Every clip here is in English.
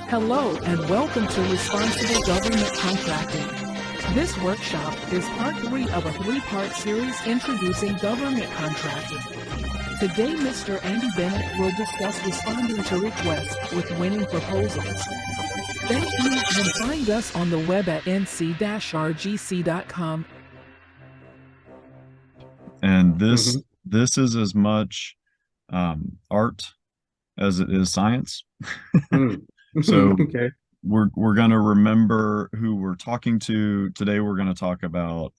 Hello and welcome to Responsible Government Contracting. This workshop is part 3 of a 3-part series introducing government contracting. Today, Mr. Andy Bennett will discuss responding to requests with winning proposals. Thank you, and find us on the web at nc-rgc.com. And this is as much art as it is science. So Okay. we're going to remember who we're talking to. Today we're going to talk about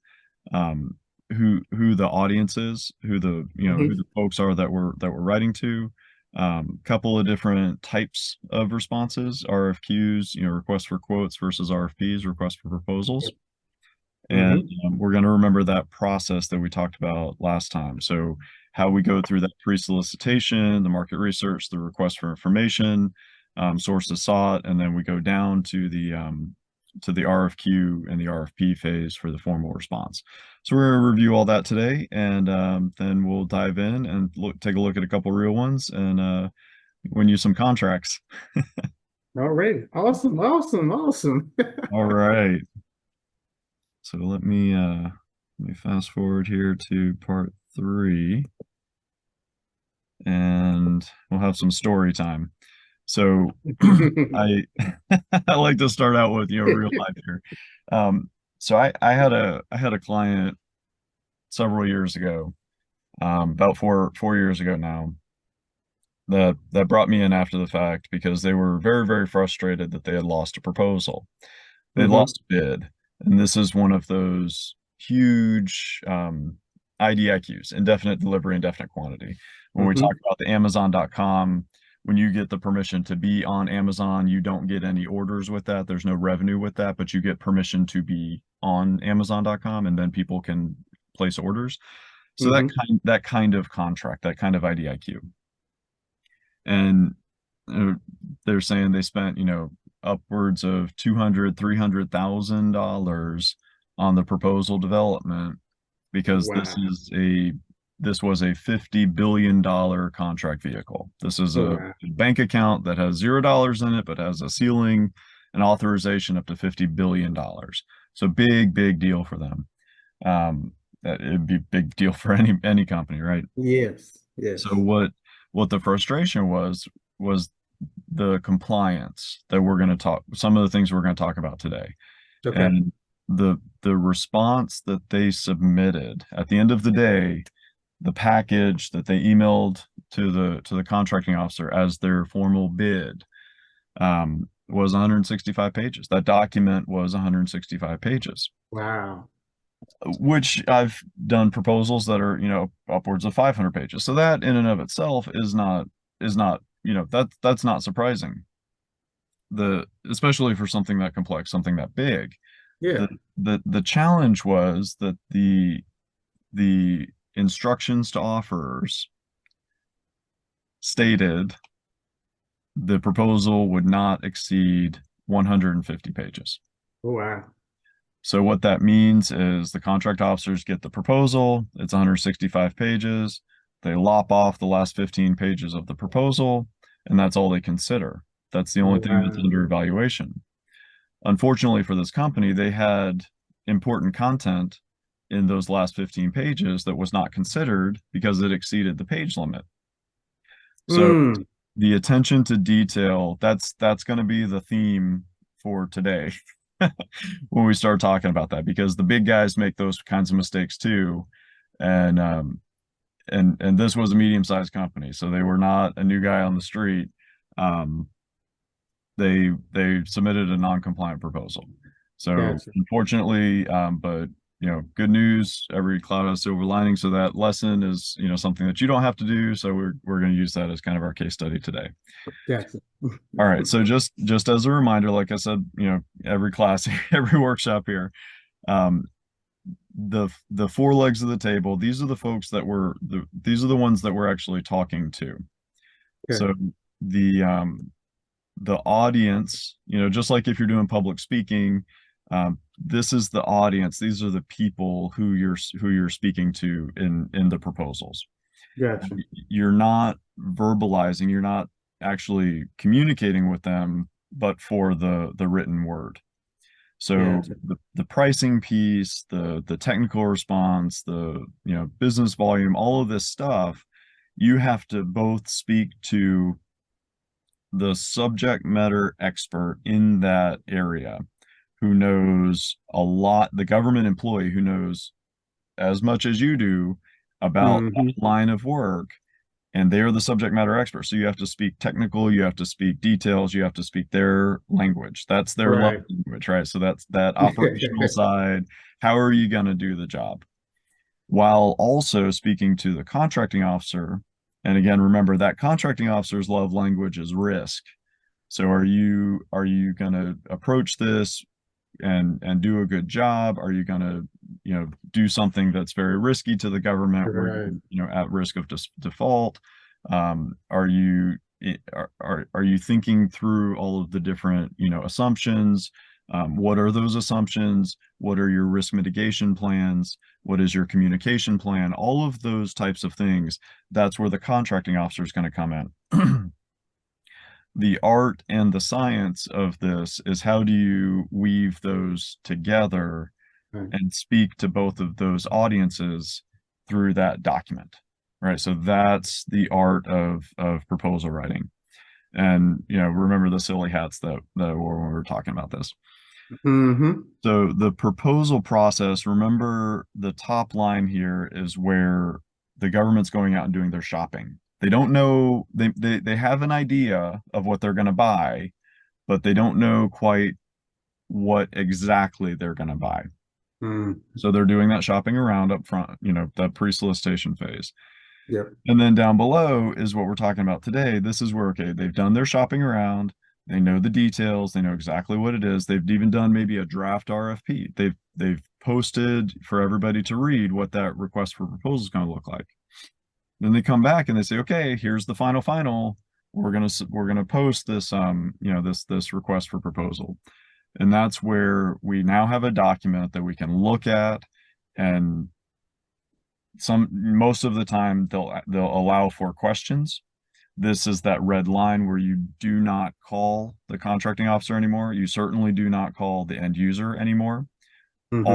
who the audience is, who the who the folks are that we're writing to. Couple of different types of responses: RFQs, requests for quotes, versus RFPs, requests for proposals. And we're going to remember that process that we talked about last time. So how we go through that pre-solicitation, the market research, the request for information, sources sought, and then we go down to the RFQ and the RFP phase for the formal response. So we're going to review all that today, and then we'll dive in and take a look at a couple real ones and win you some contracts. All right. Awesome. All right. So let me fast forward here to part 3, and we'll have some story time. So I like to start out with real life here. So I had a client several years ago, about four years ago now, that brought me in after the fact because they were very, very frustrated that they had lost a proposal. They lost a bid. And this is one of those huge IDIQs, indefinite delivery, indefinite quantity. When we talk about the Amazon.com, when you get the permission to be on Amazon, you don't get any orders with that. There's no revenue with that, but you get permission to be on Amazon.com, and then people can place orders. So that kind of contract, that kind of IDIQ. And they're saying they spent, upwards of $200,000-$300,000 on the proposal development because this was a $50 billion contract vehicle. This is a bank account that has $0 in it, but has a ceiling and authorization up to $50 billion. So big deal for them. It'd be a big deal for any company, right? Yes. So what the frustration was the compliance that we're going to talk, some of the things we're going to talk about today. Okay. And the response that they submitted at the end of the day, the package that they emailed to the contracting officer as their formal bid, was 165 pages. That document was 165 pages. Wow. Which I've done proposals that are, upwards of 500 pages. So that in and of itself is not that's not surprising. Especially for something that complex, something that big. Yeah. The challenge was that the instructions to offerers stated the proposal would not exceed 150 pages. Oh, wow. So what that means is the contract officers get the proposal, it's 165 pages, they lop off the last 15 pages of the proposal, and that's all they consider. That's the only thing that's under evaluation. Unfortunately for this company, they had important content in those last 15 pages that was not considered because it exceeded the page limit. So the attention to detail, that's going to be the theme for today when we start talking about that, because the big guys make those kinds of mistakes too. And this was a medium-sized company, so they were not a new guy on the street. They submitted a non-compliant proposal. So unfortunately, but good news, every cloud has silver lining. So that lesson is something that you don't have to do. So we're going to use that as kind of our case study today. All right. So just as a reminder, like I said, every class, every workshop here, the 4 legs of the table, these are the folks that these are the ones that we're actually talking to. So the audience, just like if you're doing public speaking, this is the audience. These are the people who you're speaking to in the proposals. You're not verbalizing, you're not actually communicating with them but for the written word. Yeah. So the pricing piece, the technical response, the business volume, all of this stuff, you have to both speak to the subject matter expert in that area who knows a lot, the government employee who knows as much as you do about Hmm. that line of work, and they are the subject matter expert. So you have to speak technical, you have to speak details, you have to speak their language. That's their love Right. language, right? So that's that operational side. How are you going to do the job? While also speaking to the contracting officer. And again, remember that contracting officer's love language is risk. So are you going to approach this and do a good job? Are you going to do something that's very risky to the government where Right. you're at risk of default? Are you are you thinking through all of the different assumptions? What are those assumptions? What are your risk mitigation plans? What is your communication plan? All of those types of things. That's where the contracting officer is going to come in. The art and the science of this is how do you weave those together Right. and speak to both of those audiences through that document, right? So that's the art of proposal writing. And remember the silly hats that were when we were talking about this. Hmm. So the proposal process, remember the top line here is where the government's going out and doing their shopping. They don't know, they have an idea of what they're going to buy, but they don't know quite what exactly they're going to buy. Mm. So they're doing that shopping around up front, that pre-solicitation phase. Yep. And then down below is what we're talking about today. This is where, okay, they've done their shopping around. They know the details. They know exactly what it is. They've even done maybe a draft RFP. They've posted for everybody to read what that request for proposal is going to look like. Then they come back and they say, okay, here's the final. We're gonna post this this request for proposal. And that's where we now have a document that we can look at, and most of the time they'll allow for questions. This is that red line where you do not call the contracting officer anymore. You certainly do not call the end user anymore. Hmm.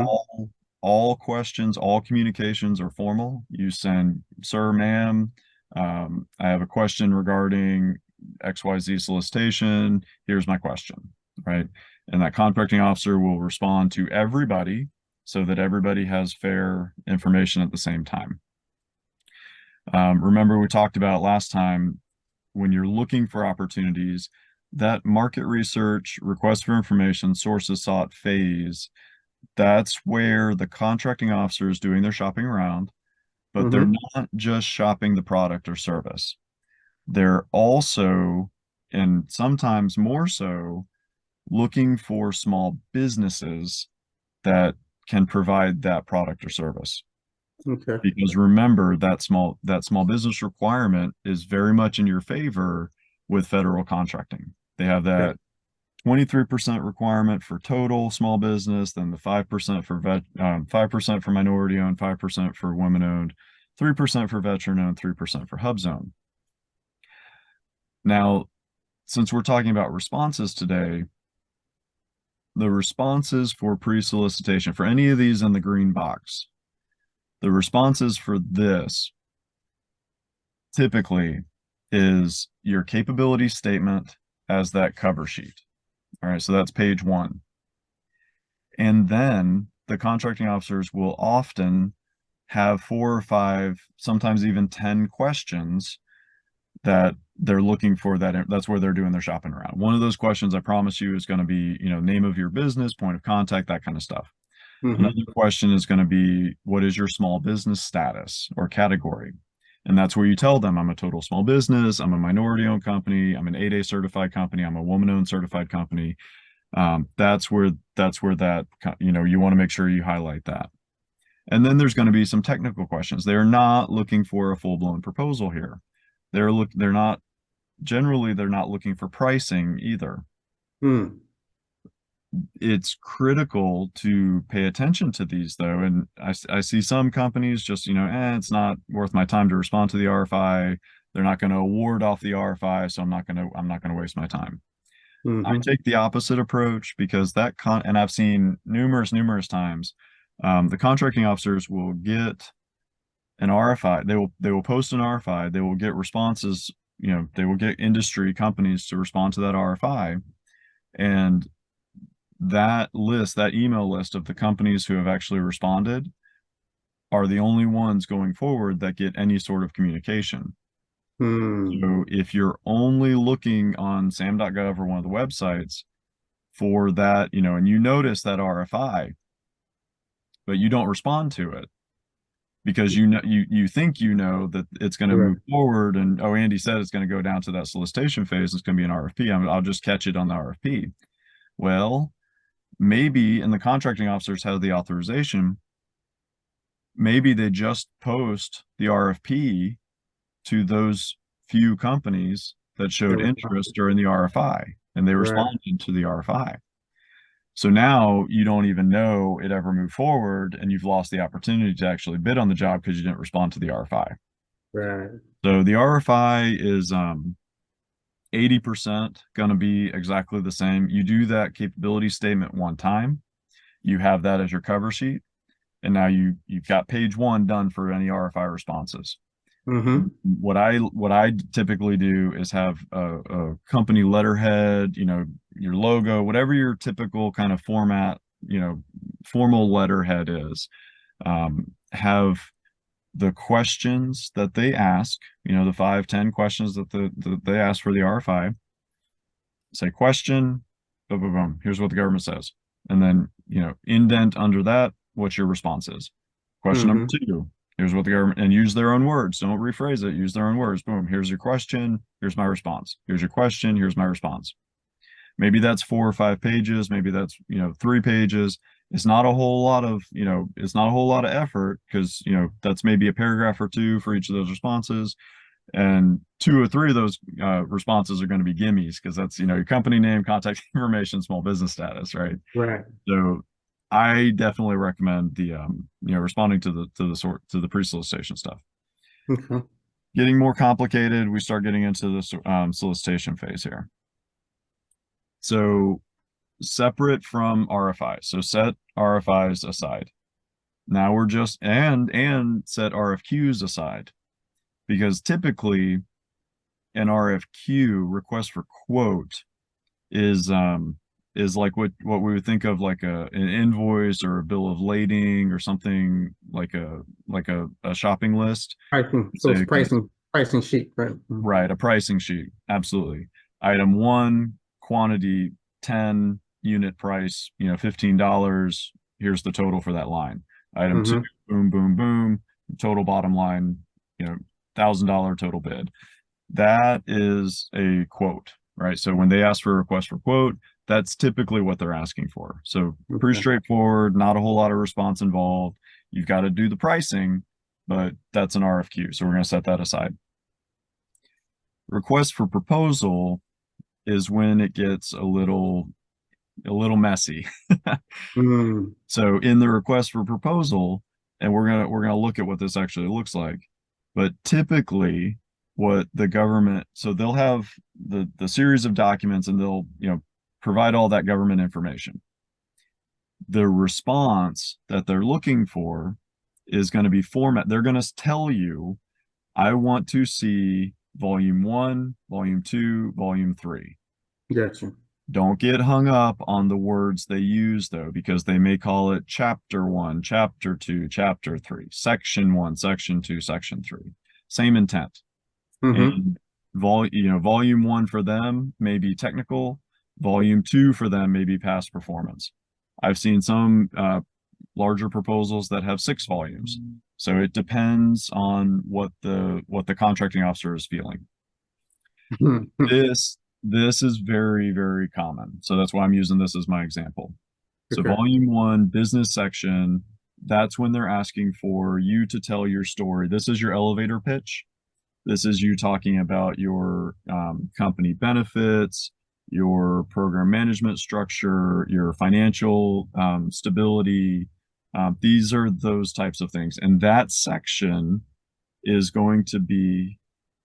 All questions, all communications are formal. You send, sir, ma'am, I have a question regarding XYZ solicitation. Here's my question, right? And that contracting officer will respond to everybody so that everybody has fair information at the same time. Remember, we talked about last time when you're looking for opportunities, that market research, request for information, sources sought phase, that's where the contracting officer is doing their shopping around, but they're Hmm. not just shopping the product or service. They're also, and sometimes more so, looking for small businesses that can provide that product or service. Okay. Because remember that small business requirement is very much in your favor with federal contracting. They have Okay. that 23% requirement for total small business, then the 5% for 5% for minority owned, 5% for women owned, 3% for veteran owned, 3% for hub zone. Now, since we're talking about responses today, the responses for pre-solicitation for any of these in the green box, the responses for this typically is your capability statement as that cover sheet. All right, so that's page 1. And then the contracting officers will often have 4 or 5, sometimes even 10 questions that they're looking for. That's where they're doing their shopping around. One of those questions, I promise you, is going to be, name of your business, point of contact, that kind of stuff. Another Hmm. question is going to be, what is your small business status or category? And that's where you tell them, I'm a total small business, I'm a minority owned company, I'm an 8A certified company, I'm a woman owned certified company. That's where that, you want to make sure you highlight that. And then there's going to be some technical questions. They're not looking for a full-blown proposal here. They're not generally, they're not looking for pricing either. Mm. It's critical to pay attention to these though. And I see some companies just, it's not worth my time to respond to the RFI. They're not going to award off the RFI, so I'm not going to waste my time. I take the opposite approach because and I've seen numerous times, the contracting officers will get an RFI. They will post an RFI. They will get responses. They will get industry companies to respond to that RFI, and that email list of the companies who have actually responded are the only ones going forward that get any sort of communication. So if you're only looking on sam.gov or one of the websites for that, and you notice that RFI, but you don't respond to it because you think that it's going to move forward, and Andy said it's going to go down to that solicitation phase, it's going to be an RFP. I'll just catch it on the RFP. Well, maybe, and the contracting officers have the authorization, maybe they just post the RFP to those few companies that showed interest during the RFI, and they responded to the RFI. So now you don't even know it ever moved forward, and you've lost the opportunity to actually bid on the job because you didn't respond to the RFI. Right. So the RFI is 80% going to be exactly the same. You do that capability statement one time, you have that as your cover sheet, and now you've got page one done for any RFI responses. What I typically do is have a company letterhead, your logo, whatever your typical kind of format, formal letterhead is, have the questions that they ask, the 5-10 questions that they ask for the RFI. Say question, boom, boom, boom. Here's what the government says, and then indent under that what your response is. Question number 2. Here's what the government, and use their own words. Don't rephrase it. Use their own words. Boom. Here's your question. Here's my response. Here's your question. Here's my response. Maybe that's 4 or 5 pages. Maybe that's 3 pages. It's not a whole lot of effort, because that's maybe a paragraph or 2 for each of those responses, and 2 or 3 of those responses are going to be gimmies, because that's your company name, contact information, small business status, right? Right. So I definitely recommend the responding to the pre-solicitation stuff. Okay. Getting more complicated, we start getting into the solicitation phase here. So separate from RFIs. So set RFIs aside. Now we're just and set RFQs aside, because typically an RFQ, request for quote, is like what we would think of like an invoice or a bill of lading or something like a shopping list. Pricing sheet, right? Right, a pricing sheet. Absolutely. Item 1, quantity 10, unit price, $15. Here's the total for that line. Item 2, boom, boom, boom, total bottom line, $1,000 total bid. That is a quote, right? So when they ask for a request for quote, that's typically what they're asking for. So pretty straightforward, not a whole lot of response involved. You've got to do the pricing, but that's an RFQ. So we're going to set that aside. Request for proposal is when it gets a little messy. So in the request for proposal, and we're gonna look at what this actually looks like, but typically what the government, so they'll have the series of documents, and they'll provide all that government information. The response that they're looking for is going to be format. They're going to tell you, I want to see volume 1, volume 2, volume 3. Gotcha. Don't get hung up on the words they use, though, because they may call it chapter 1, chapter 2, chapter 3, section 1, section 2, section 3. Same intent. And volume 1 for them may be technical. Volume 2 for them may be past performance. I've seen some larger proposals that have 6 volumes. So it depends on what the contracting officer is feeling. This is very, very common. So that's why I'm using this as my example. So volume 1, business section, that's when they're asking for you to tell your story. This is your elevator pitch. This is you talking about your company benefits, your program management structure, your financial stability. These are those types of things. And that section is going to be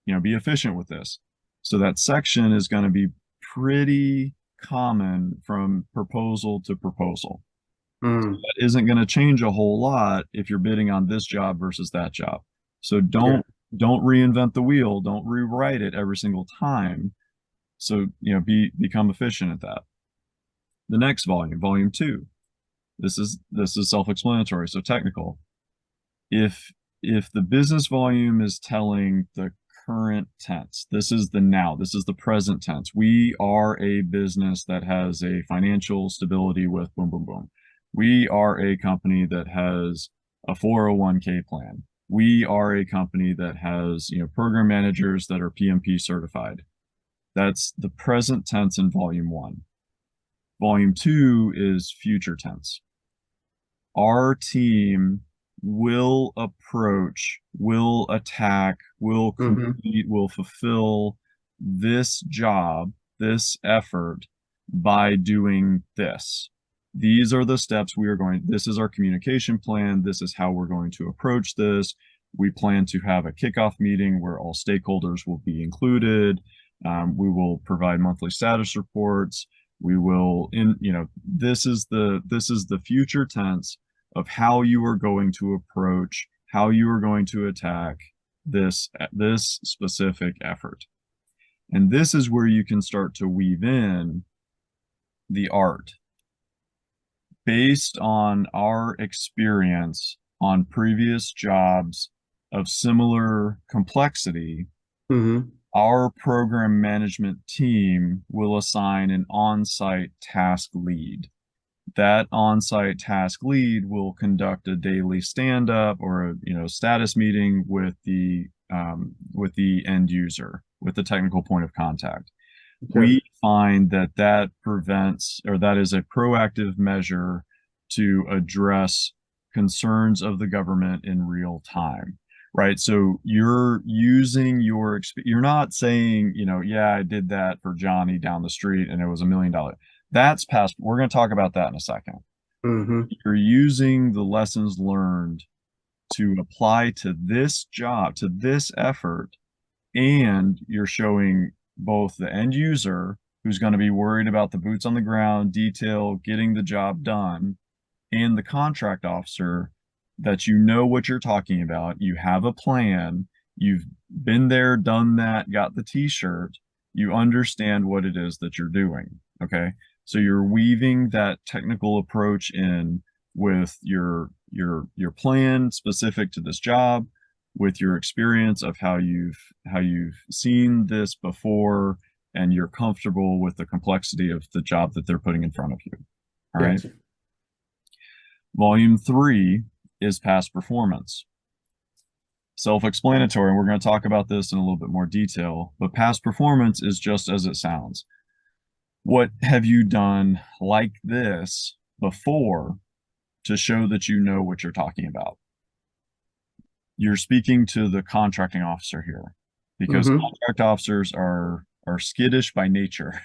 efficient with this. So that section is going to be pretty common from proposal to proposal. Mm. That isn't going to change a whole lot if you're bidding on this job versus that job. So don't reinvent the wheel, don't rewrite it every single time. So, become efficient at that. The next volume 2. This is self-explanatory, so technical. If the business volume is telling the current tense, this is the now, this is the present tense. We are a business that has a financial stability with boom, boom, boom. We are a company that has a 401k plan. We are a company that has, program managers that are PMP certified. That's the present tense in volume 1. Volume 2 is future tense. Our team will approach, will attack, will complete, will fulfill this job, this effort by doing this. These are the steps this is our communication plan. This is how we're going to approach this. We plan to have a kickoff meeting where all stakeholders will be included. We will provide monthly status reports. We will, this is the future tense of how you are going to approach, how you are going to attack this specific effort. And this is where you can start to weave in the art. Based on our experience on previous jobs of similar complexity, our program management team will assign an on-site task lead. That on-site task lead will conduct a daily stand-up or a status meeting with the end user, with the technical point of contact. Okay. We find that prevents, or that is a proactive measure to address concerns of the government in real time, right? So you're using you're not saying, yeah, I did that for Johnny down the street and it was $1 million. That's past. We're going to talk about that in a second. You're using the lessons learned to apply to this job, to this effort, and you're showing both the end user, who's going to be worried about the boots on the ground, detail, getting the job done, and the contract officer that what you're talking about. You have a plan. You've been there, done that, got the t-shirt. You understand what it is that you're doing. Okay. So you're weaving that technical approach in with your plan specific to this job, with your experience of how you've seen this before, and you're comfortable with the complexity of the job that they're putting in front of you. All right. Gotcha. Volume 3 is past performance. Self-explanatory, and we're going to talk about this in a little bit more detail, but past performance is just as it sounds. What have you done like this before to show that you know what you're talking about? You're speaking to the contracting officer here, because contract officers are skittish by nature.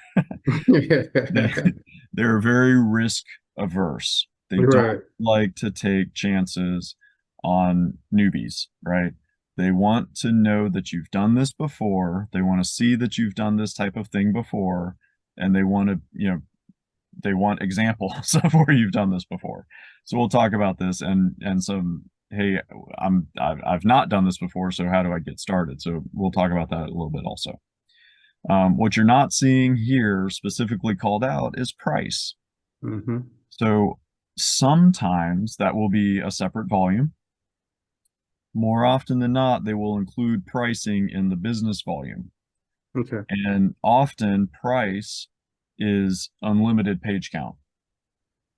They're very risk averse. They don't like to take chances on newbies, right? They want to know that you've done this before. They want to see that you've done this type of thing before, and they want to, they want examples of where you've done this before. So we'll talk about this and some, hey, I've not done this before, so how do I get started? So we'll talk about that a little bit also. What you're not seeing here specifically called out is price. So sometimes that will be a separate volume. More often than not, they will include pricing in the business volume. Okay. And often price is unlimited page count,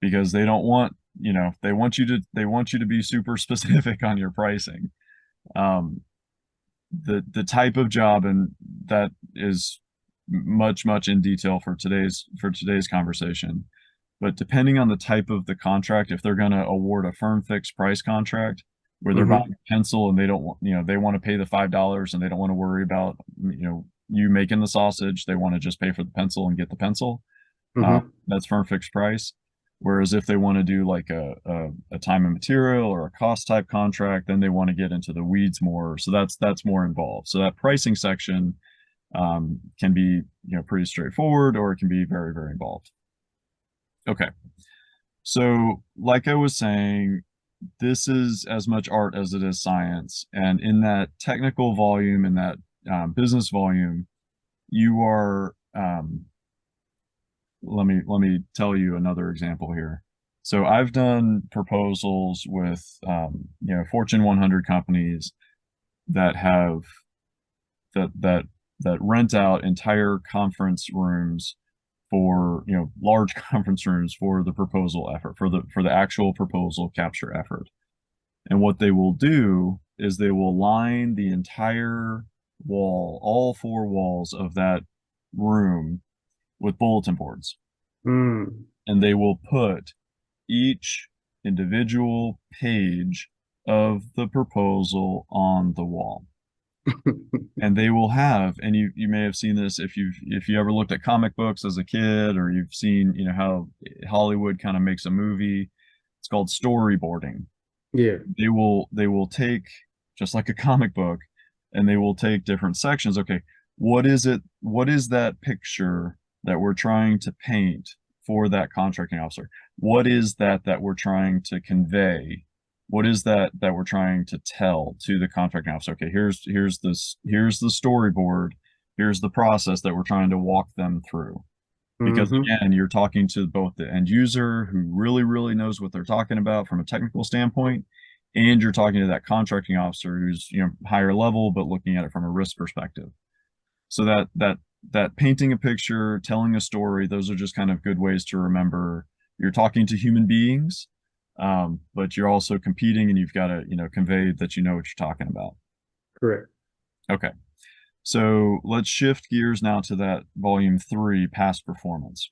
because they don't want, they want you to be super specific on your pricing. The type of job, and that is much in detail for today's conversation. But depending on the type of the contract, if they're going to award a firm fixed price contract where they're buying a pencil and they don't want, they want to pay the $5 and they don't want to worry about, you making the sausage, they want to just pay for the pencil and get the pencil. That's firm fixed price. Whereas if they want to do like a time and material or a cost type contract, then they want to get into the weeds more. So that's more involved. So that pricing section can be, pretty straightforward, or it can be very, very involved. Okay. So like I was saying, this is as much art as it is science. And in that technical volume, in that business volume, you are, let me tell you another example here. So I've done proposals with, Fortune 100 companies that have, that rent out entire conference rooms for, large conference rooms for the proposal effort, for the actual proposal capture effort. And what they will do is they will line the entire wall, all four walls of that room, with bulletin boards. Mm. And they will put each individual page of the proposal on the wall. And they will have, and you may have seen this if you ever looked at comic books as a kid, or you've seen, how Hollywood kind of makes a movie. It's called storyboarding. Yeah. They will take, just like a comic book, and they will take different sections. Okay, what is that picture that we're trying to paint for that contracting officer? What is that we're trying to convey? What is that we're trying to tell to the contracting officer? Okay, here's the storyboard. Here's the process that we're trying to walk them through. Because again, you're talking to both the end user, who really, really knows what they're talking about from a technical standpoint, and you're talking to that contracting officer who's, higher level, but looking at it from a risk perspective. So that painting a picture, telling a story, those are just kind of good ways to remember you're talking to human beings, but you're also competing, and you've got to, convey that you know what you're talking about. Correct. Okay. So let's shift gears now to that volume 3, past performance.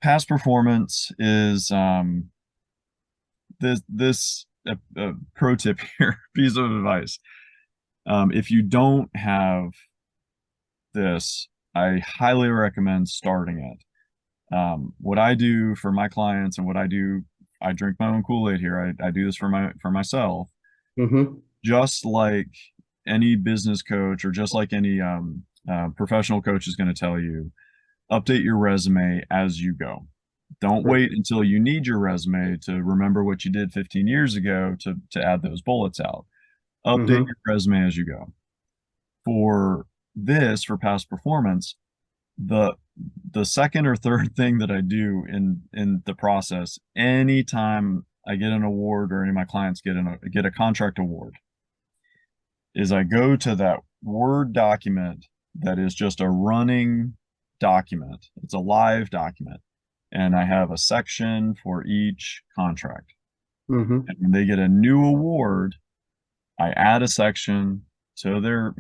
Past performance is this pro tip here, piece of advice. If you don't have this, I highly recommend starting it. What I do for my clients, and what I do, I drink my own Kool-Aid here. I do this for myself. Just like any business coach, or just like any professional coach is going to tell you, update your resume as you go. Don't wait until you need your resume to remember what you did 15 years ago to add those bullets out. Update your resume as you go. For past performance, the second or third thing that I do in the process, anytime I get an award, or any of my clients get a contract award, is I go to that Word document that is just a running document. It's a live document. And I have a section for each contract. And when they get a new award, I add a section to their,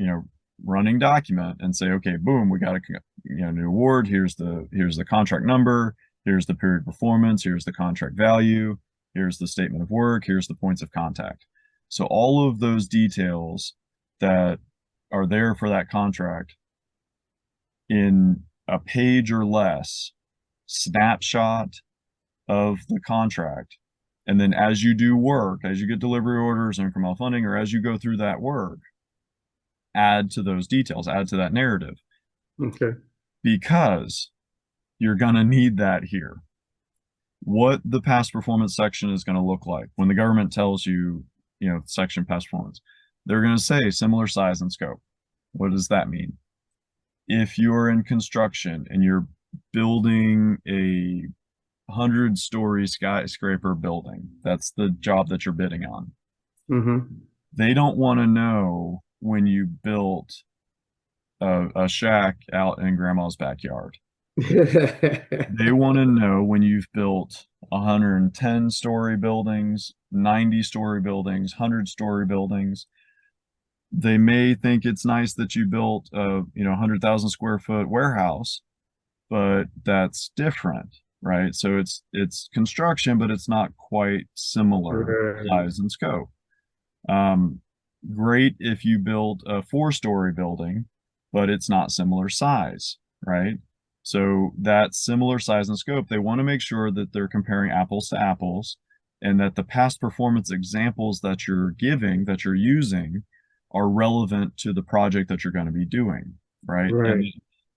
running document, and say, okay, boom, we got a new award. Here's the contract number. Here's the period performance. Here's the contract value. Here's the statement of work. Here's the points of contact. So all of those details that are there for that contract, in a page or less snapshot of the contract. And then as you do work, as you get delivery orders and incremental funding, or as you go through that work, add to those details, add to that narrative. Okay. Because you're going to need that here. What the past performance section is going to look like when the government tells you, section past performance, they're going to say similar size and scope. What does that mean? If you're in construction and you're building a 100-story skyscraper building, that's the job that you're bidding on. They don't want to know when you built a shack out in grandma's backyard. They want to know when you've built 110-story buildings, 90-story buildings, 100-story buildings. They may think it's nice that you built a 100,000 square foot warehouse, but that's different, right? So it's construction, but it's not quite similar size and scope. Great if you build a 4-story building, but it's not similar size, right? So that similar size and scope, they want to make sure that they're comparing apples to apples, and that the past performance examples that you're giving, that you're using, are relevant to the project that you're going to be doing, right? Right. And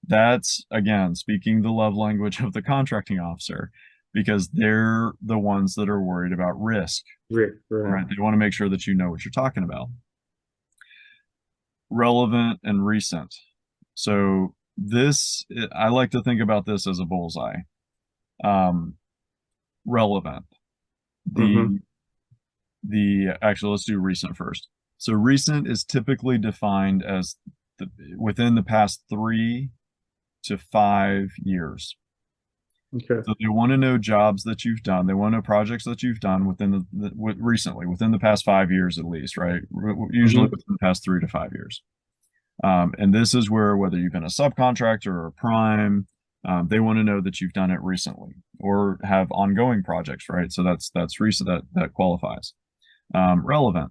that's, again, speaking the love language of the contracting officer, because they're the ones that are worried about risk, Right. right? They want to make sure that you know what you're talking about. Relevant and recent. So this, I like to think about this as a bullseye. Relevant. Mm-hmm. Actually, let's do recent first. So recent is typically defined as within the past 3 to 5 years. Okay. So they want to know jobs that you've done. They want to know projects that you've done within recently, within the past 5 years at least, right? Usually within the past 3 to 5 years. And this is where, whether you've been a subcontractor or a prime, they want to know that you've done it recently or have ongoing projects, right? So that's recent, that qualifies. Relevant.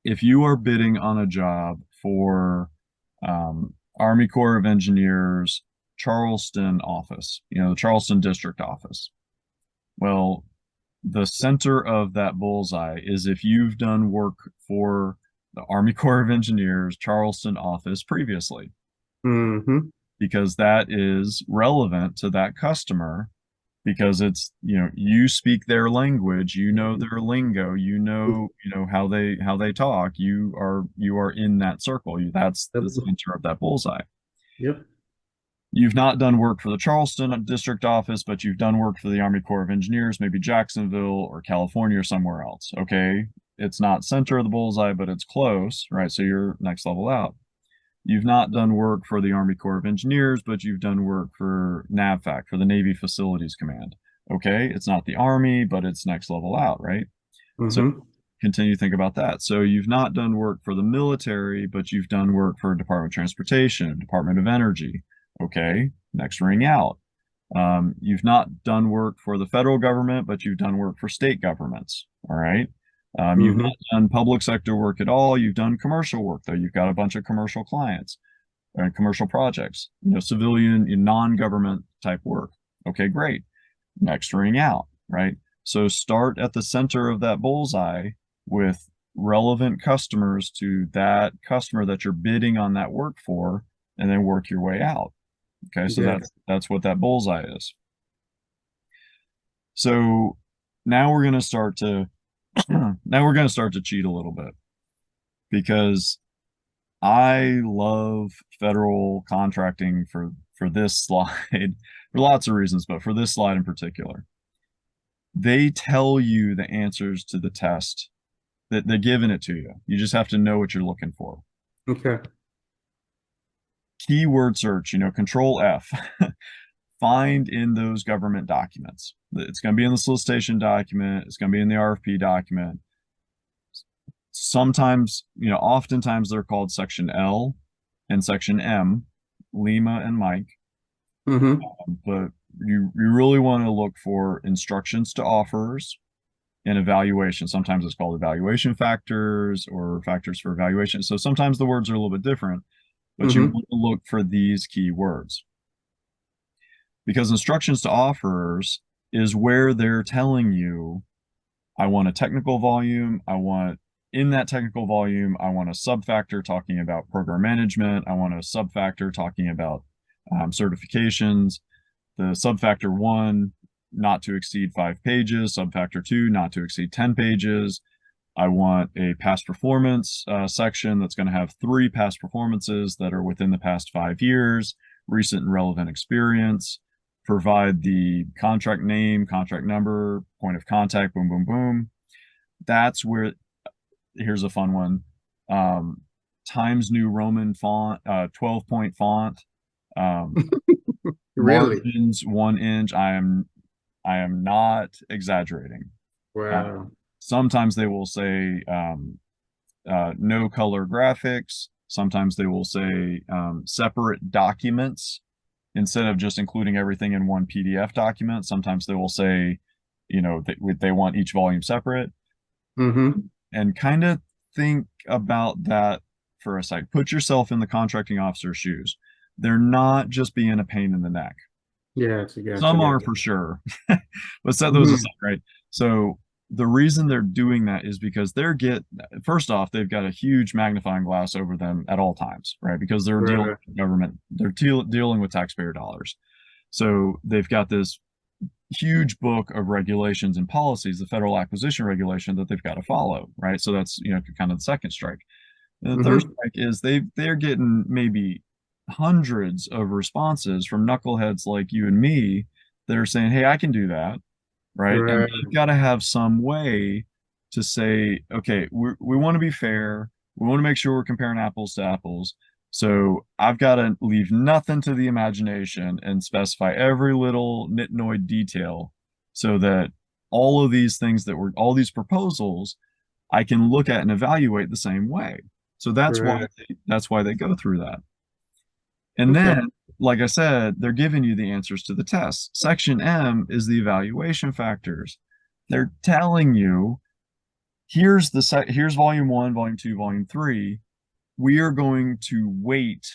If you are bidding on a job for Army Corps of Engineers, Charleston office, the Charleston district office, well, the center of that bullseye is if you've done work for the Army Corps of Engineers Charleston office previously, because that is relevant to that customer, because it's, you speak their language, their lingo, how they talk, you are in that circle. That's the center of that bullseye. Yep. You've not done work for the Charleston district office, but you've done work for the Army Corps of Engineers, maybe Jacksonville or California or somewhere else. Okay, it's not center of the bullseye, but it's close, right? So you're next level out. You've not done work for the Army Corps of Engineers, but you've done work for NAVFAC, for the Navy Facilities Command. Okay, it's not the Army, but it's next level out, right? So continue to think about that. So you've not done work for the military, but you've done work for Department of Transportation, Department of Energy. Okay, next ring out. You've not done work for the federal government, but you've done work for state governments. All right. You've not done public sector work at all. You've done commercial work, though. You've got a bunch of commercial clients and commercial projects, civilian, non-government type work. Okay, great. Next ring out, right? So start at the center of that bullseye with relevant customers to that customer that you're bidding on that work for, and then work your way out. Okay, so that's what that bullseye is. So now we're going to start to cheat a little bit, because I love federal contracting for this slide for lots of reasons, but for this slide in particular. They tell you the answers to the test, that they're giving it to you. You just have to know what you're looking for. Okay. Keyword search, Control F. Find in those government documents. It's going to be in the solicitation document. It's going to be in the RFP document. Sometimes, oftentimes they're called Section L and Section M, Lima and Mike. But you really want to look for instructions to offers and evaluation. Sometimes it's called evaluation factors or factors for evaluation. So sometimes the words are a little bit different, but you want to look for these key words, because instructions to offers is where they're telling you, I want a technical volume. In that technical volume, I want a subfactor talking about program management. I want a subfactor talking about certifications. The subfactor 1, not to exceed 5 pages. Subfactor 2, not to exceed 10 pages. I want a past performance section that's going to have 3 past performances that are within the past 5 years, recent and relevant experience. Provide the contract name, contract number, point of contact, boom, boom, boom. That's where, here's a fun one. Times New Roman font, 12-point font. Really? Margins 1 inch. I am not exaggerating. Wow. Sometimes they will say no color graphics. Sometimes they will say separate documents instead of just including everything in one PDF document. Sometimes they will say, they want each volume separate. And kind of think about that for a sec. Put yourself in the contracting officer's shoes. They're not just being a pain in the neck. Yeah, Some are for sure, but set those aside, right? So the reason they're doing that is because first off, they've got a huge magnifying glass over them at all times, right? Because they're dealing Right. with government, they're dealing with taxpayer dollars. So they've got this huge book of regulations and policies, the federal acquisition regulation that they've got to follow, right? So that's, kind of the second strike. And the third Mm-hmm. strike is they're getting maybe hundreds of responses from knuckleheads like you and me that are saying, "Hey, I can do that," right? And Right. they've got to have some way to say, "Okay, we want to be fair. We want to make sure we're comparing apples to apples. So I've got to leave nothing to the imagination and specify every little nitnoid detail so that all of these things all these proposals, I can look at and evaluate the same way." So Right. that's why they go through that. And Okay. then, like I said, they're giving you the answers to the tests. Section M is the evaluation factors. They're telling you, here's volume 1, volume 2, volume 3. We are going to weight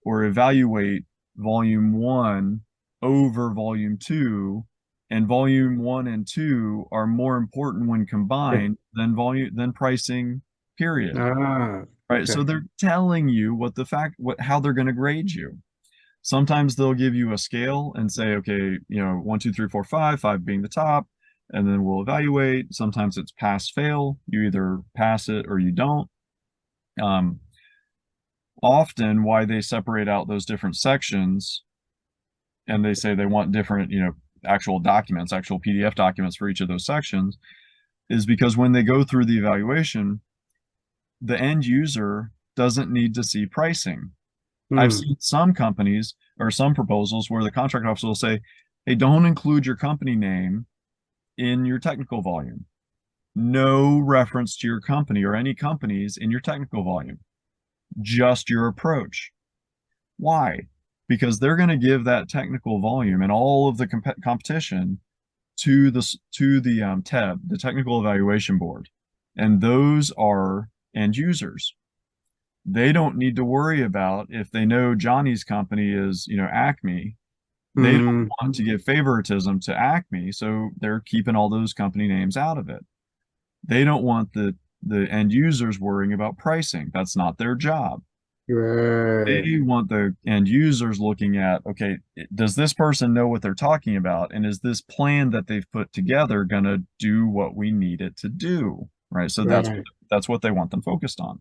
or evaluate volume 1 over volume 2, and volume 1 and 2 are more important when combined than pricing, period. Ah, Right? So okay. they're telling you how they're going to grade you. Sometimes they'll give you a scale and say, okay, 1, 2, 3, 4, 5, 5 being the top, and then we'll evaluate. Sometimes it's pass fail. You either pass it or you don't. Um, Often why they separate out those different sections and they say they want different, actual documents, actual PDF documents for each of those sections, is because when they go through the evaluation, the end user doesn't need to see pricing. I've Hmm. seen some companies or some proposals where the contract officer will say, "Hey, don't include your company name in your technical volume. No reference to your company or any companies in your technical volume, just your approach." Why? Because they're going to give that technical volume and all of the competition to the TEB, the Technical Evaluation Board, and those are end users. They don't need to worry about if they know Johnny's company is, Acme. They don't Hmm. want to give favoritism to Acme, so they're keeping all those company names out of it. They don't want the end users worrying about pricing. That's not their job. Right. They want the end users looking at, okay, does this person know what they're talking about? And is this plan that they've put together going to do what we need it to do? Right. So Right. that's what they want them focused on.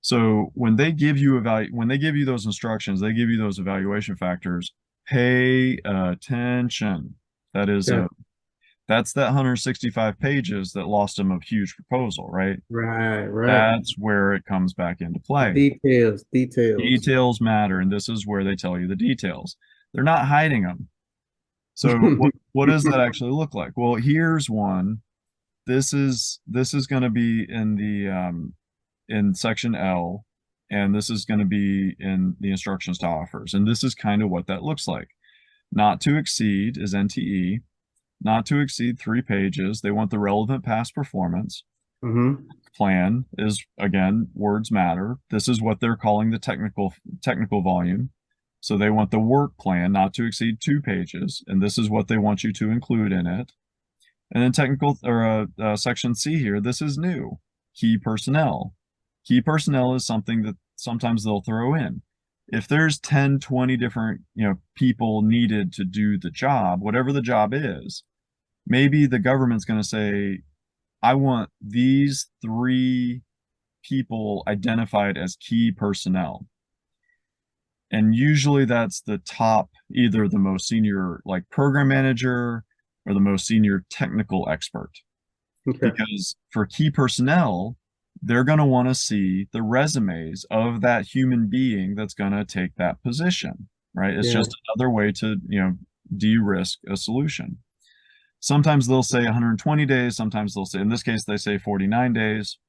So when they give you those instructions, they give you those evaluation factors, pay attention. That is Yeah. that's that 165 pages that lost them a huge proposal, right? Right. Right. That's where it comes back into play. Details. Details. Details matter, and this is where they tell you the details. They're not hiding them. So what does that actually look like? Well, here's one. This is going to be in section L, and this is going to be in the instructions to offers. And this is kind of what that looks like. Not to exceed is NTE, not to exceed 3 pages. They want the relevant past performance. Mm-hmm. Plan is, again, words matter. This is what they're calling the technical volume. So they want the work plan not to exceed 2 pages, and this is what they want you to include in it. And then section C here, this is new. Key personnel. Key personnel is something that sometimes they'll throw in. If there's 10, 20 different, people needed to do the job, whatever the job is, maybe the government's going to say, I want these 3 people identified as key personnel. And usually that's the top, either the most senior, like program manager, or the most senior technical expert. Okay. Because for key personnel, they're going to want to see the resumes of that human being that's going to take that position, right? It's Yeah. just another way to, de-risk a solution. Sometimes they'll say 120 days. Sometimes they'll say, in this case, they say 49 days.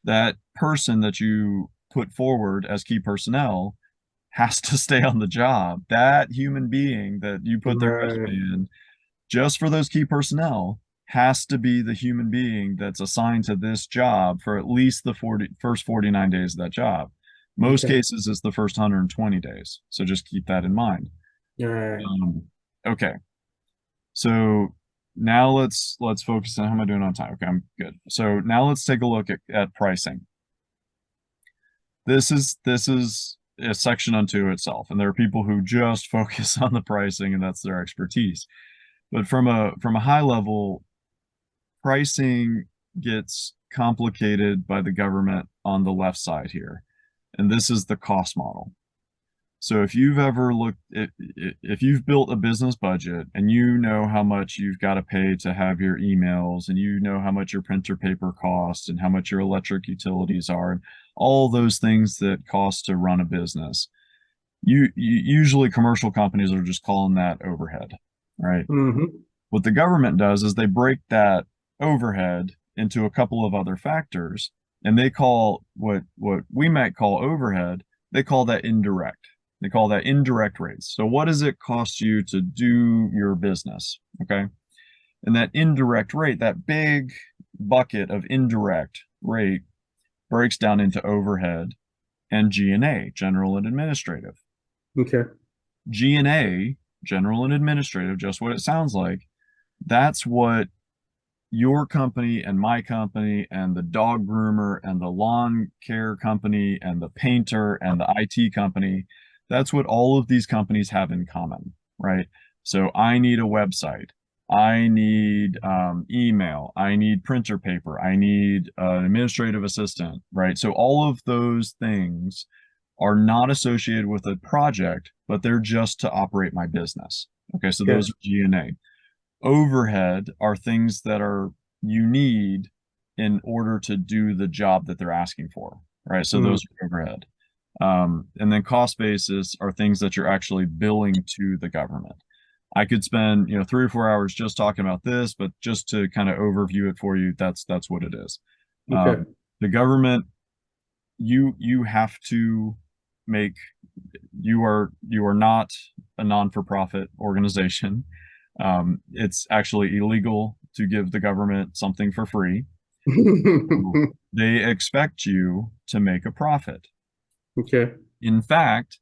That person that you put forward as key personnel has to stay on the job. That human being that you put their resume Right. in, just for those key personnel, has to be the human being that's assigned to this job for at least the first 49 days of that job. Most Okay. cases, it's the first 120 days. So just keep that in mind. Right. Okay. So now let's focus on how am I doing on time? Okay, I'm good. So now let's take a look at pricing. This is a section unto itself, and there are people who just focus on the pricing and that's their expertise. But from a high level, pricing gets complicated by the government on the left side here. And this is the cost model. So if you've ever if you've built a business budget and you know how much you've got to pay to have your emails, and you know how much your printer paper costs and how much your electric utilities are, and all those things that cost to run a business, you usually commercial companies are just calling that overhead, right? Mm-hmm. What the government does is they break that overhead into a couple of other factors, and they call what we might call overhead, they call that indirect. They call that indirect rates. So what does it cost you to do your business? Okay. And that indirect rate, that big bucket of indirect rate, breaks down into overhead and G&A, general and administrative. Okay. G&A, general and administrative, just what it sounds like. That's what your company and my company and the dog groomer and the lawn care company and the painter and the IT company, that's what all of these companies have in common, right? So I need a website. I need email. I need printer paper. I need an administrative assistant, right? So all of those things are not associated with a project, but they're just to operate my business. Okay, so those are G&A. Overhead are things that you need in order to do the job that they're asking for, right? So those are overhead. And then cost basis are things that you're actually billing to the government. I could spend 3 or 4 hours just talking about this, but just to kind of overview it for you, that's what it is. Okay. The government, you have to make, you are not a non-for-profit organization. It's actually illegal to give the government something for free. They expect you to make a profit. Okay. In fact,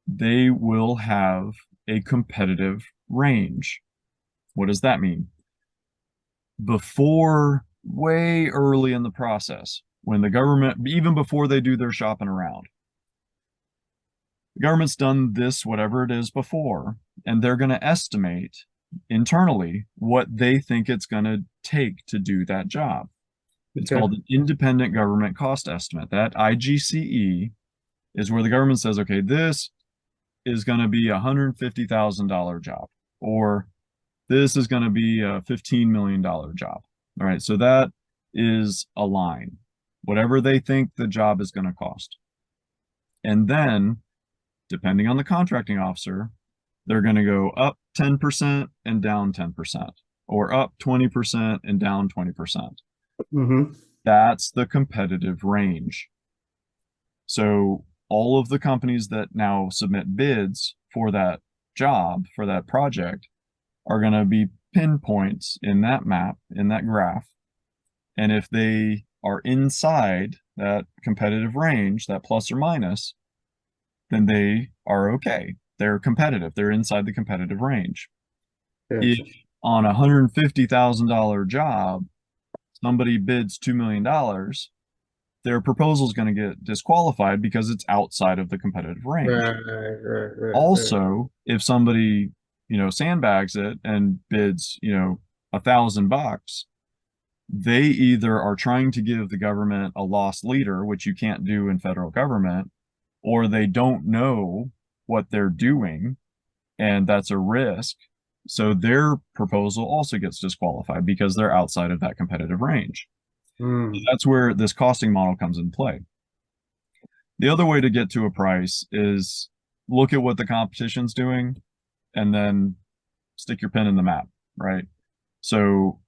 they will have a competitive range. What does that mean? Before, way early in the process, when the government, even before they do their shopping around, the government's done this, whatever it is, before, and they're going to estimate internally what they think it's going to take to do that job. It's called an independent government cost estimate. That IGCE is where the government says, okay, this is going to be a $150,000 job, or this is going to be a $15 million job. All right, so that is a line, whatever they think the job is going to cost. And then, depending on the contracting officer, they're going to go up 10% and down 10%, or up 20% and down 20%. Mm-hmm. That's the competitive range. So all of the companies that now submit bids for that job, for that project, are going to be pinpoints in that map, in that graph. And if they are inside that competitive range, that plus or minus, then they are okay. They're competitive. They're inside the competitive range. Gotcha. If on a $150,000 job, somebody bids $2 million, their proposal is going to get disqualified because it's outside of the competitive range. Right. Also, if somebody, sandbags it and bids, $1,000, they either are trying to give the government a lost leader, which you can't do in federal government, or they don't know what they're doing, and that's a risk. So their proposal also gets disqualified because they're outside of that competitive range. That's where this costing model comes in play. The other way to get to a price is look at what the competition's doing and then stick your pin in the map, right? So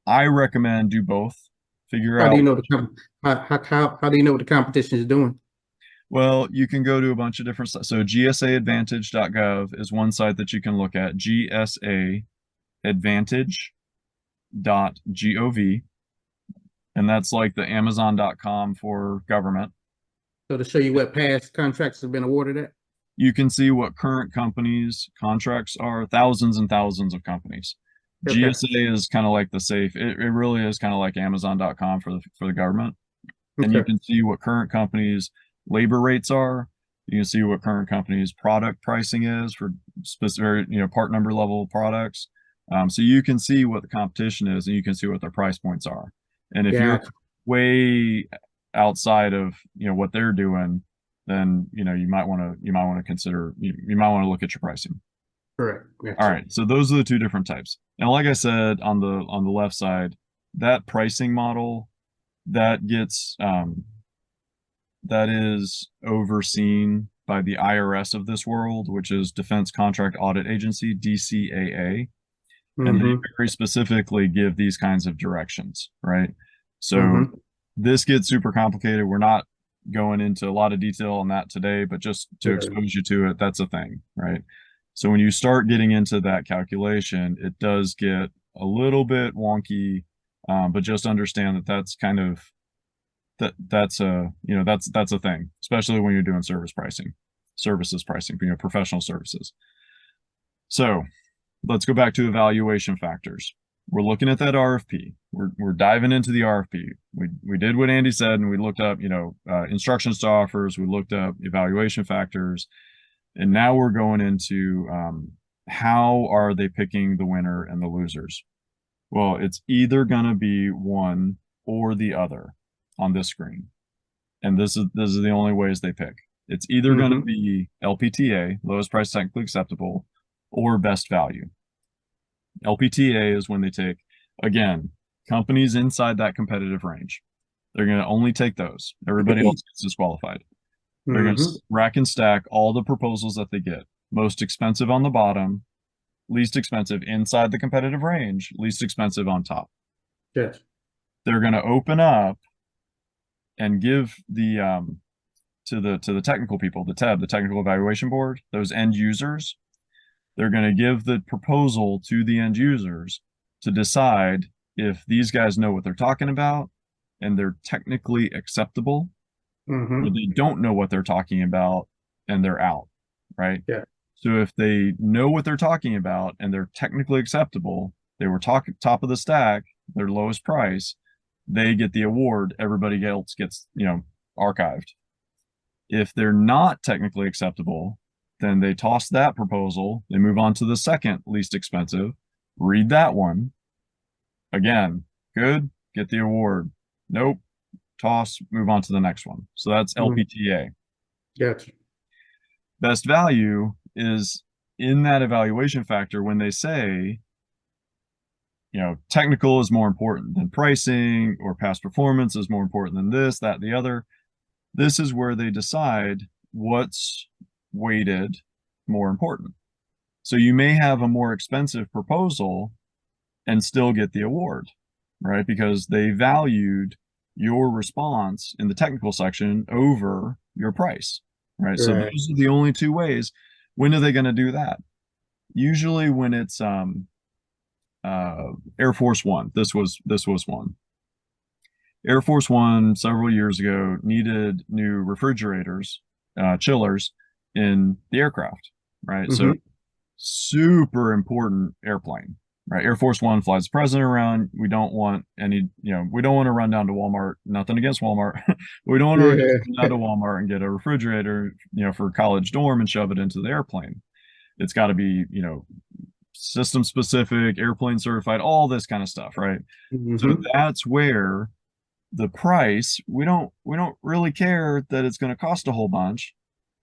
I recommend do both. Figure out. How do you know how do you know what the competition is doing? Well, you can go to a bunch of different sites. So gsaadvantage.gov is one site that you can look at, gsaadvantage.gov. And that's like the Amazon.com for government. So to show you what past contracts have been awarded at? You can see what current companies' contracts are, thousands and thousands of companies. Okay. GSA is kind of like the safe. It really is kind of like Amazon.com for the government. And you Okay. can see what current companies' labor rates are. You can see what current companies' product pricing is for specific, part number level products. So you can see what the competition is, and you can see what their price points are. And if you're Gotcha. way outside of what they're doing, then you might want to consider you might want to look at your pricing. Correct. All Gotcha. right, so those are the two different types. And like I said, on the left side, that pricing model that gets that is overseen by the IRS of this world, which is Defense Contract Audit Agency, DCAA, and they Mm-hmm. very specifically give these kinds of directions, right? So Mm-hmm. this gets super complicated. We're not going into a lot of detail on that today, but just to Right. expose you to it, that's a thing, right? So when you start getting into that calculation, it does get a little bit wonky, but just understand that that's kind of that's a that's a thing, especially when you're doing services pricing, professional services. So let's go back to evaluation factors. We're looking at that RFP. We're diving into the RFP. We did what Andy said, and we looked up instructions to offers. We looked up evaluation factors, and now we're going into how are they picking the winner and the losers. Well, it's either going to be one or the other on this screen. And this is the only ways they pick. It's either going to Mm-hmm. be LPTA, lowest price technically acceptable, or best value. LPTA is when they take, again, companies inside that competitive range. They're going to only take those. Everybody else gets disqualified. They're going to Mm-hmm. rack and stack all the proposals that they get. Most expensive on the bottom, least expensive inside the competitive range, least expensive on top. Yes. They're going to open up and give the to the technical people, the TEB, the technical evaluation board, those end users, they're going to give the proposal to the end users to decide if these guys know what they're talking about and they're technically acceptable, or Mm-hmm. they don't know what they're talking about and they're out, right? Yeah. So if they know what they're talking about and they're technically acceptable, they were top of the stack, their lowest price, they get the award. Everybody else gets, archived. If they're not technically acceptable, then they toss that proposal. They move on to the second least expensive, read that one. Again, good, get the award. Nope, toss, move on to the next one. So that's Mm-hmm. LPTA. Gotcha. Best value is in that evaluation factor when they say, technical is more important than pricing, or past performance is more important than this, that, the other. This is where they decide what's weighted more important. So you may have a more expensive proposal and still get the award, right? Because they valued your response in the technical section over your price, right? So Right. those are the only two ways. When are they going to do that? Usually when it's Air Force One. This was one. Air Force One several years ago needed new refrigerators, chillers in the aircraft, right? So Mm-hmm. super important airplane, right? Air Force One flies the president around. We don't want any, we don't want to run down to Walmart. Nothing against Walmart. We don't want to run Yeah. down to Walmart and get a refrigerator, for college dorm and shove it into the airplane. It's got to be, system specific, airplane certified, all this kind of stuff, right? So Mm-hmm. that's where the price, we don't really care that it's going to cost a whole bunch,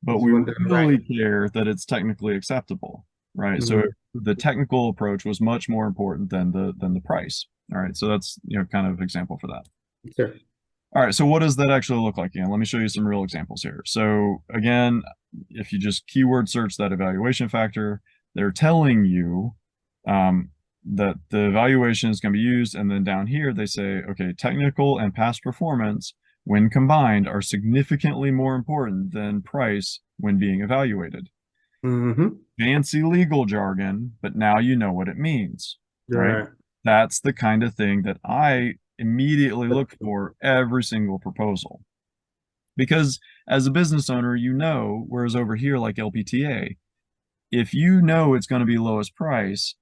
but Just we went down really right. care that it's technically acceptable, right? So Mm-hmm. the technical approach was much more important than the price. All right, so that's kind of example for that. Okay. All right, so what does that actually look like? Let me show you some real examples here. So again, if you just keyword search that evaluation factor, they're telling you that the evaluation is going to be used. And then down here, they say, okay, technical and past performance, when combined, are significantly more important than price when being evaluated. Mm-hmm. Fancy legal jargon, but now you know what it means, right? Right. That's the kind of thing that I immediately look for every single proposal. Because as a business owner, whereas over here, like LPTA, if you know it's going to be lowest price,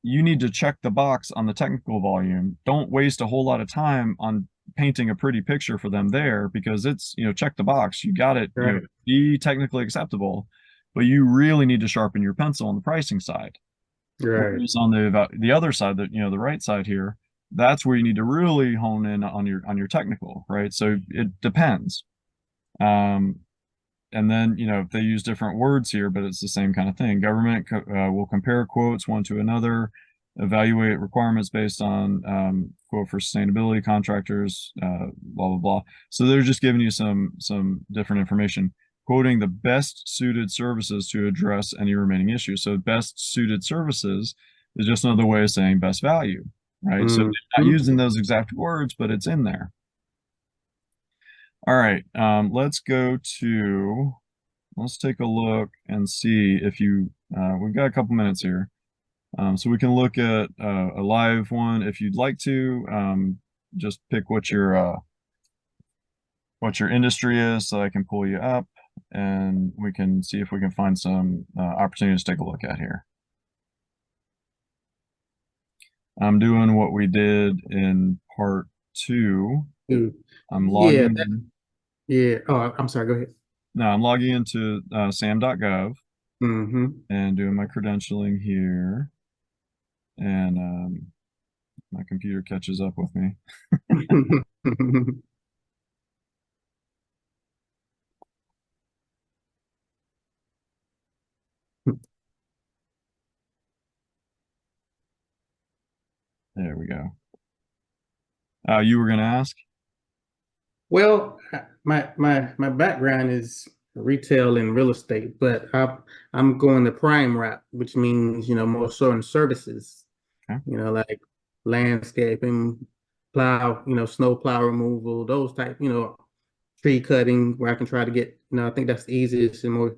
you need to check the box on the technical volume. Don't waste a whole lot of time on painting a pretty picture for them there, because it's, check the box. You got it, Right. be technically acceptable, but you really need to sharpen your pencil on the pricing side. Right. Whereas on the other side, the right side here, that's where you need to really hone in on your technical, right? So it depends. Um, and then, if they use different words here, but it's the same kind of thing. Government will compare quotes one to another, evaluate requirements based on quote for sustainability contractors, blah blah blah. So they're just giving you some different information, quoting the best suited services to address any remaining issues. So best suited services is just another way of saying best value, right? So they're not Mhm. using those exact words, but it's in there. All right, let's take a look and see if we've got a couple minutes here. So we can look at a live one if you'd like to. Just pick what your industry is so I can pull you up and we can see if we can find some opportunities to take a look at here. I'm doing what we did in part 2. I'm Yeah. logging in. Yeah. Oh, I'm sorry. Go ahead. No, I'm logging into sam.gov Mm-hmm. and doing my credentialing here. And my computer catches up with me. There we go. You were going to ask? Well, my background is retail and real estate, but I'm going the prime route, which means, more certain services, Okay. Like landscaping, plow, snow plow removal, those type, tree cutting, where I can try to get, I think that's the easiest and more,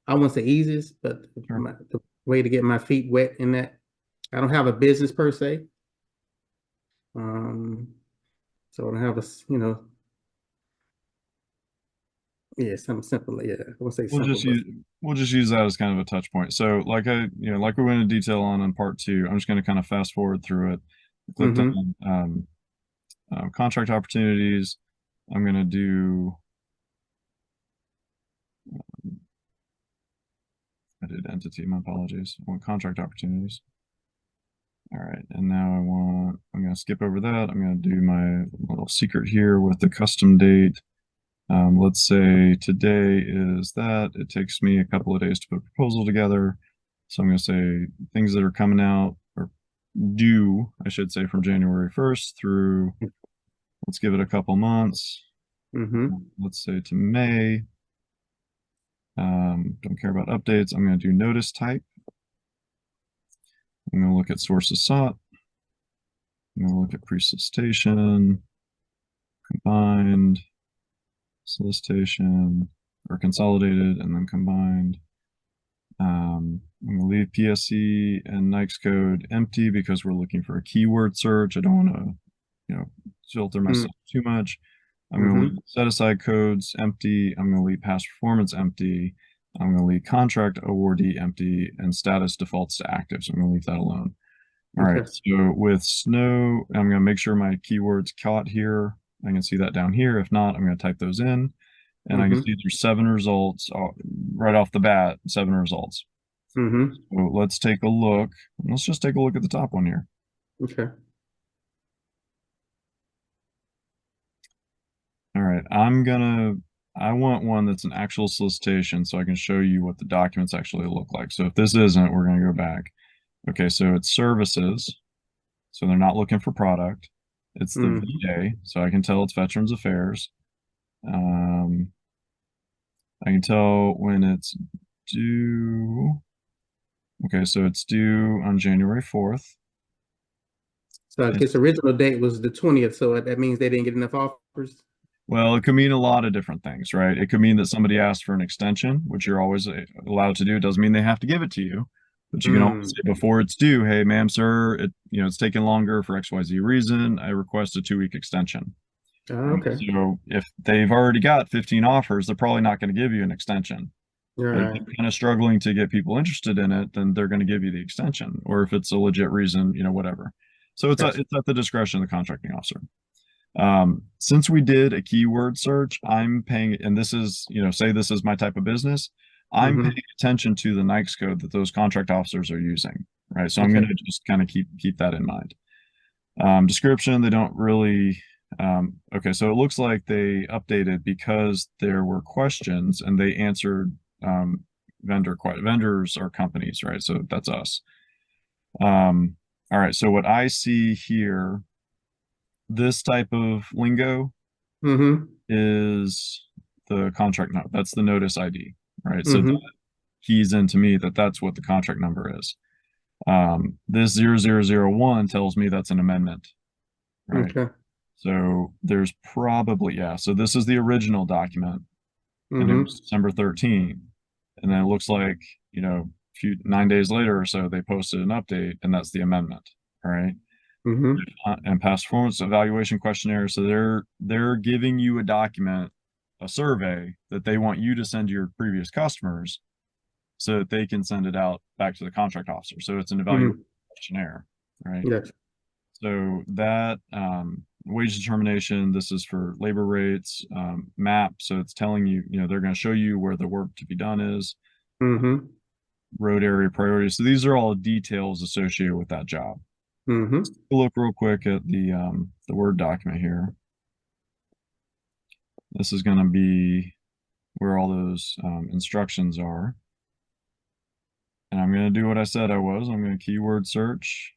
I won't say easiest, but Sure. the way to get my feet wet in that. I don't have a business per se. So I don't have yeah, something simple. Yeah, I won't say simple, but We'll just use that as kind of a touch point. So like like we went into detail on in part 2, I'm just going to kind of fast forward through it. I clicked on contract opportunities. I'm going to do I did entity, my apologies. I want contract opportunities. All right, and now I'm going to skip over that. I'm going to do my little secret here with the custom date. Let's say today is that. It takes me a couple of days to put a proposal together. So I'm going to say things that are coming out, or due, I should say, from January 1st through, let's give it a couple months. Let's say to May. Don't care about updates. I'm going to do notice type. I'm going to look at sources sought. I'm going to look at pre-solicitation, combined, solicitation, or consolidated, and then combined. I'm going to leave PSC and Nike's code empty because we're looking for a keyword search. I don't want to, filter myself too much. I'm going to leave set aside codes empty. I'm going to leave past performance empty. I'm going to leave contract awardee empty and status defaults to active. So I'm going to leave that alone. All right. So with snow, I'm going to make sure my keywords caught here. I can see that down here. If not, I'm going to type those in. And I can see there's 7 results right off the bat, 7 results. So let's take a look. Let's just take a look at the top one here. Okay. All right. I want one that's an actual solicitation so I can show you what the documents actually look like. So if this isn't, we're going to go back. Okay. So it's services. So they're not looking for product. It's the VA. So I can tell it's Veterans Affairs. I can tell when it's due. Okay, so it's due on January 4th. So I guess original date was the 20th, so that means they didn't get enough offers. Well, it could mean a lot of different things, right? It could mean that somebody asked for an extension, which you're always allowed to do. It doesn't mean they have to give it to you, but you can always say before it's due, hey, ma'am, sir, it's taking longer for XYZ reason. I request a 2-week extension. Okay. So if they've already got 15 offers, they're probably not going to give you an extension. But if Right. they're kind of struggling to get people interested in it, then they're going to give you the extension, or if it's a legit reason, whatever. So Gotcha. it's at the discretion of the contracting officer. Since we did a keyword search, I'm paying, and this is, say this is my type of business, I'm Mm-hmm. paying attention to the NICE code that those contract officers are using, right? So I'm Okay. going to just kind of keep that in mind. Description, they don't really, okay, so it looks like they updated because there were questions and they answered vendors or companies, right? So that's us. All right, so what I see here, this type of lingo Mm-hmm. is the contract note. That's the notice ID, right? So that Mm-hmm. keys into me that that's what the contract number is. This 0001 tells me that's an amendment, right? Okay. So there's probably, yeah. So this is the original document, and it Mm-hmm. was December 13. And then it looks like, a few 9 days later or so, they posted an update, and that's the amendment. All right. Mm-hmm. And past performance evaluation questionnaire. So they're giving you a document, a survey that they want you to send to your previous customers so that they can send it out back to the contract officer. So it's an evaluation Mm-hmm. questionnaire, right? Gotcha. So that wage determination, this is for labor rates, map. So it's telling you, they're going to show you where the work to be done is, Mm-hmm. road area priorities. So these are all details associated with that job. Mm-hmm. Let's look real quick at the Word document here. This is going to be where all those instructions are. And I'm going to do what I said I was. I'm going to keyword search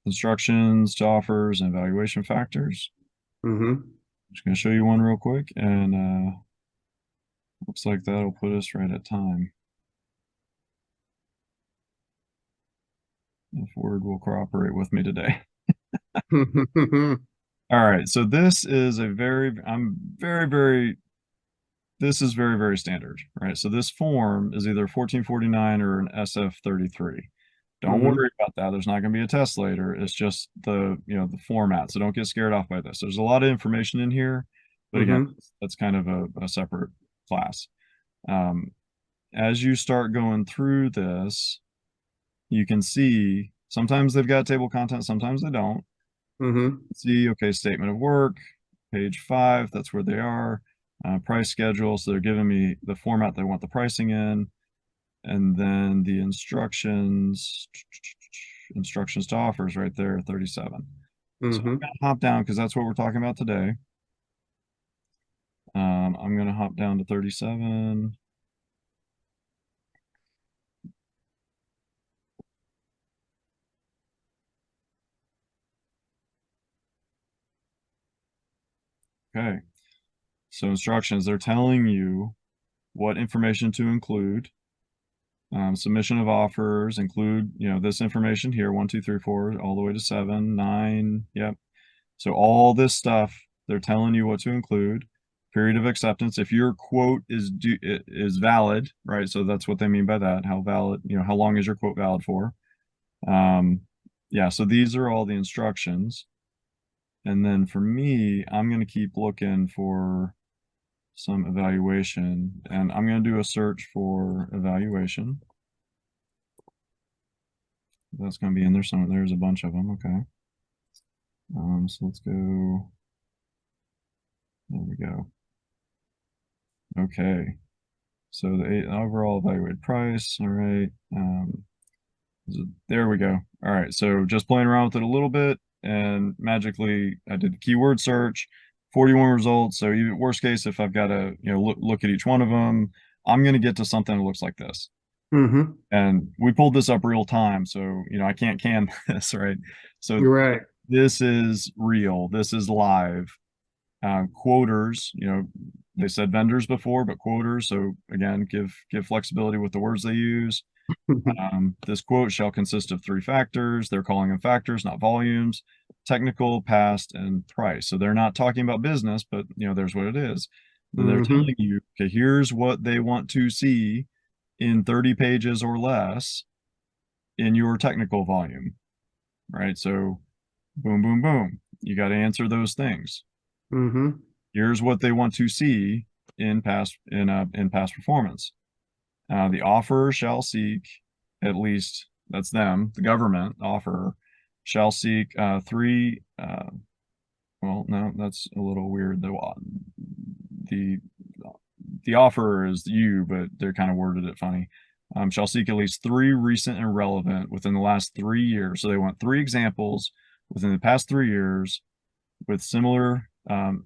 instructions to offers and evaluation factors. Mm-hmm. Just going to show you one real quick, and looks like that'll put us right at time. If Word will cooperate with me today. All right, so this is this is very, very standard, right? So this form is either 1449 or an SF33. Don't Mm-hmm. worry about that. There's not going to be a test later. It's just the format. So don't get scared off by this. There's a lot of information in here, but again, Mm-hmm. that's kind of a separate class. As you start going through this, you can see sometimes they've got table content, sometimes they don't. Mm-hmm. See, okay, statement of work, page 5, that's where they are. Price schedule, so they're giving me the format they want the pricing in. And then the instructions to offers right there, 37. So I'm Mm-hmm. gonna hop down because that's what we're talking about today. I'm gonna hop down to 37. Okay, so instructions, they're telling you what information to include. Submission of offers include, this information here, 1, 2, 3, 4, all the way to 7, 9. Yep. So all this stuff, they're telling you what to include. Period of acceptance. If your quote is valid, right? So that's what they mean by that. How valid, how long is your quote valid for? Yeah, so these are all the instructions. And then for me, I'm going to keep looking for some evaluation, and I'm going to do a search for evaluation. That's going to be in there somewhere. There's a bunch of them. Okay. So let's go. There we go. Okay. So the overall evaluated price. All right. There we go. All right. So just playing around with it a little bit, and magically I did the keyword search, 41 results. So even worst case, if I've got to look at each one of them, I'm going to get to something that looks like this. Mm-hmm. And we pulled this up real time, so I can't can this, right? So You're right. this is real. This is live. Quoters, they said vendors before, but quoters. So again, give flexibility with the words they use. This quote shall consist of 3 factors. They're calling them factors, not volumes: technical, past, and price. So they're not talking about business, but there's what it is. They're Mm-hmm. telling you, okay, here's what they want to see in 30 pages or less in your technical volume, right? So boom, boom, boom. You got to answer those things. Mm-hmm. Here's what they want to see in past performance. The offerer shall seek at least, that's them, the government offerer shall seek three. Well, no, that's a little weird. The offerer is you, but they're kind of worded it funny. Shall seek at least 3 recent and relevant within the last 3 years. So they want 3 examples within the past 3 years with similar,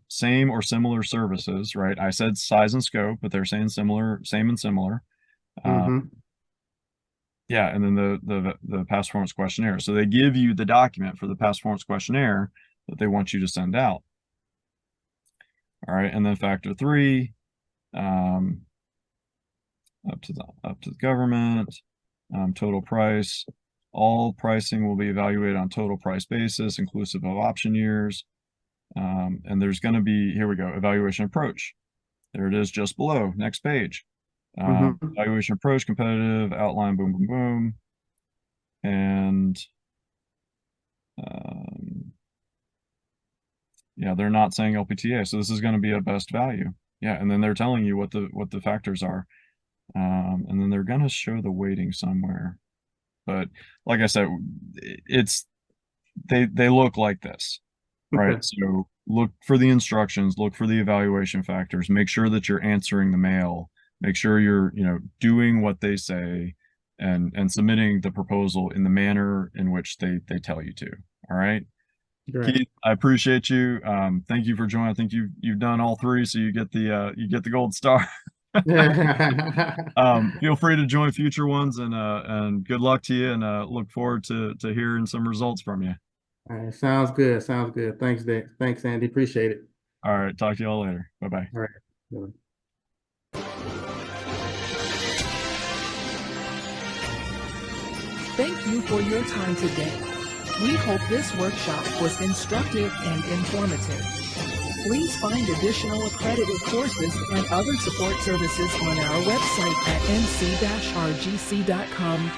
same or similar services, right? I said size and scope, but they're saying similar, same and similar. Yeah, and then the past performance questionnaire. So they give you the document for the past performance questionnaire that they want you to send out. All right, and then factor 3, up to the government, total price. All pricing will be evaluated on total price basis, inclusive of option years. And there's going to be, here we go, evaluation approach. There it is, just below, next page. Evaluation approach, competitive, outline, boom, boom, boom. And yeah, they're not saying LPTA, so this is going to be a best value. Yeah, and then they're telling you what the factors are. And then they're going to show the weighting somewhere. But like I said, they look like this, right? So look for the instructions, look for the evaluation factors, make sure that you're answering the mail, make sure you're, doing what they say and submitting the proposal in the manner in which they tell you to. All right. Right. Keith, I appreciate you. Thank you for joining. I think you've done all 3, so you get the gold star. Feel free to join future ones, and good luck to you, and look forward to hearing some results from you. All right, sounds good. Sounds good. Thanks, Dick. Thanks, Andy. Appreciate it. All right, talk to you all later. Bye-bye. All right. Bye-bye. Thank you for your time today. We hope this workshop was instructive and informative. Please find additional accredited courses and other support services on our website at nc-rgc.com